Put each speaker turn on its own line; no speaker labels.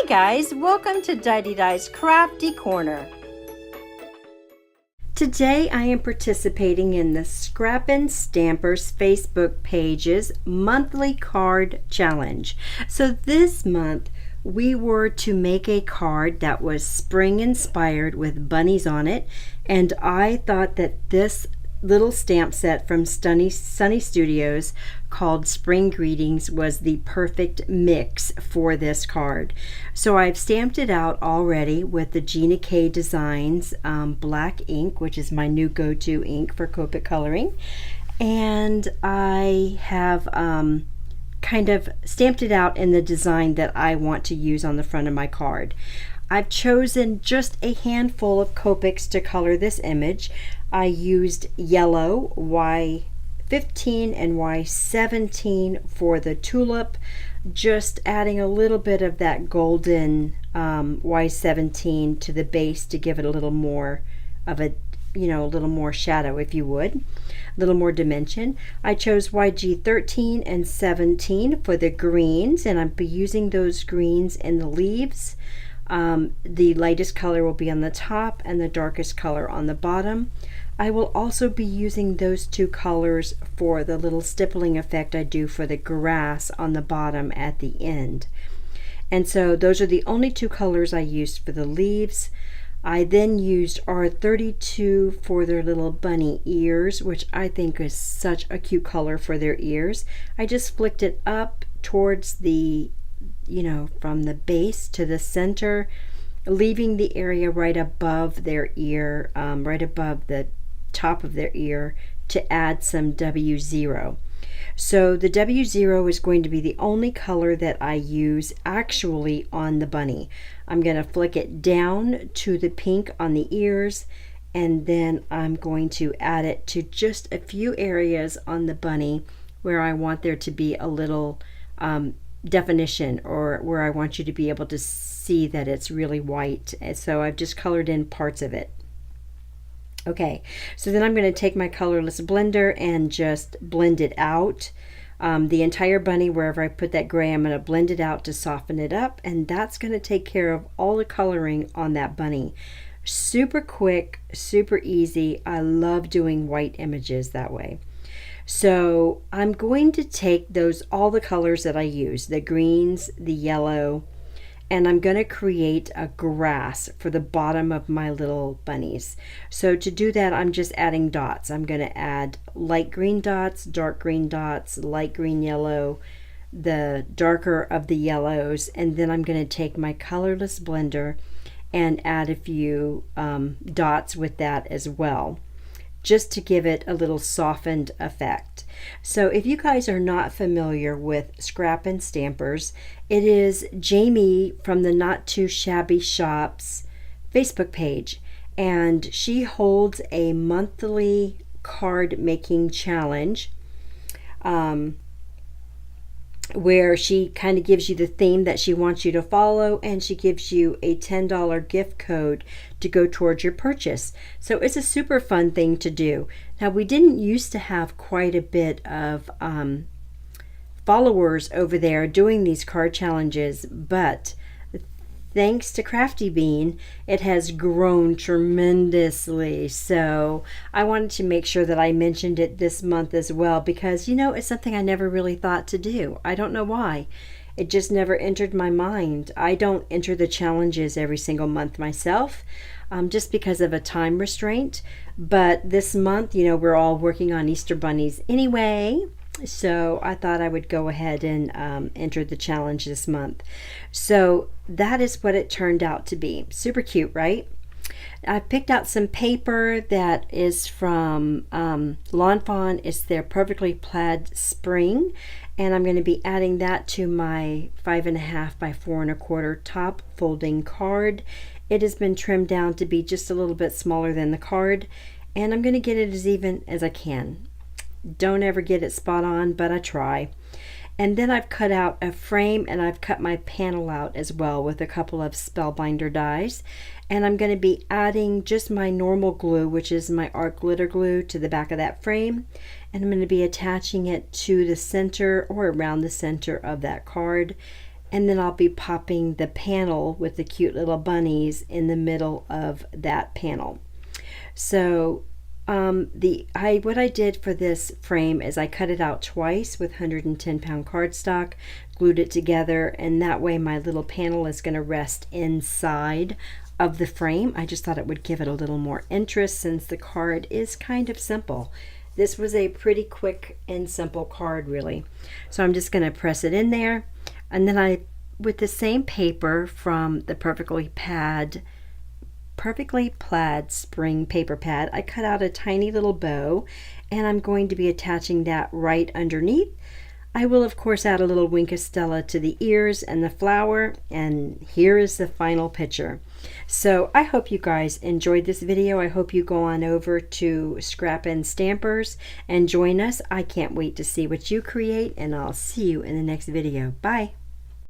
Hi guys, welcome to Didedi's Crafty Corner. Today I am participating in the Scrappin Stampers Facebook page's monthly card challenge. So this month we were to make a card that was spring inspired with bunnies on it, and I thought that this little stamp set from Sunny Studios called Spring Greetings was the perfect mix for this card. So I've stamped it out already with the Gina K Designs black ink, which is my new go-to ink for Copic coloring, and I have kind of stamped it out in the design that I want to use on the front of my card. I've chosen just a handful of Copics to color this image. I used yellow Y15 and Y17 for the tulip, just adding a little bit of that golden Y17 to the base to give it a little more of a, a little more shadow, if you would, a little more dimension. I chose YG13 and 17 for the greens, and I'll be using those greens in the leaves. The lightest color will be on the top and the darkest color on the bottom. I will also be using those two colors for the little stippling effect I do for the grass on the bottom at the end. And so those are the only two colors I used for the leaves. I then used R32 for their little bunny ears, which I think is such a cute color for their ears. I just flicked it up towards the from the base to the center, leaving the area right above their ear, right above the top of their ear, to add some W0. So the W0 is going to be the only color that I use actually on the bunny. I'm going to flick it down to the pink on the ears, and then I'm going to add it to just a few areas on the bunny where I want there to be a little definition, or where I want you to be able to see that it's really white. And so I've just colored in parts of it. Okay, so then I'm going to take my colorless blender and just blend it out. The entire bunny, wherever I put that gray, I'm going to blend it out to soften it up, and that's going to take care of all the coloring on that bunny. Super quick, super easy. I love doing white images that way. So I'm going to take all the colors that I use, the greens, the yellow, and I'm going to create a grass for the bottom of my little bunnies. So to do that, I'm just adding dots. I'm going to add light green dots, dark green dots, light green yellow, the darker of the yellows, and then I'm going to take my colorless blender and add a few dots with that as well, just to give it a little softened effect. So if you guys are not familiar with Scrappin Stampers, it is Jamie from the Not Too Shabby Shops Facebook page, and she holds a monthly card making challenge where she kind of gives you the theme that she wants you to follow, and she gives you a $10 gift code to go towards your purchase. So it's a super fun thing to do. Now, we didn't used to have quite a bit of followers over there doing these card challenges, but thanks to Crafty Bean, it has grown tremendously. So I wanted to make sure that I mentioned it this month as well, because it's something I never really thought to do. I don't know why. It just never entered my mind. I don't enter the challenges every single month myself, just because of a time restraint. But this month, we're all working on Easter bunnies anyway. So I thought I would go ahead and enter the challenge this month. So that is what it turned out to be. Super cute, right? I picked out some paper that is from Lawn Fawn. It's their Perfectly Plaid Spring, and I'm going to be adding that to my 5.5 by 4.25 top folding card. It has been trimmed down to be just a little bit smaller than the card, and I'm going to get it as even as I can. Don't ever get it spot on, but I try. And then I've cut out a frame, and I've cut my panel out as well with a couple of Spellbinder dies. And I'm going to be adding just my normal glue, which is my art glitter glue, to the back of that frame. And I'm going to be attaching it to the center or around the center of that card. And then I'll be popping the panel with the cute little bunnies in the middle of that panel. So what I did for this frame is I cut it out twice with 110-pound cardstock, glued it together, and that way my little panel is going to rest inside of the frame. I just thought it would give it a little more interest since the card is kind of simple. This was a pretty quick and simple card, really. So I'm just going to press it in there, and then with the same paper from the Perfectly Plaid spring paper pad, I cut out a tiny little bow, and I'm going to be attaching that right underneath. I will of course add a little Wink of Stella to the ears and the flower, and here is the final picture. So I hope you guys enjoyed this video. I hope you go on over to Scrappin Stampers and join us. I can't wait to see what you create, and I'll see you in the next video. Bye.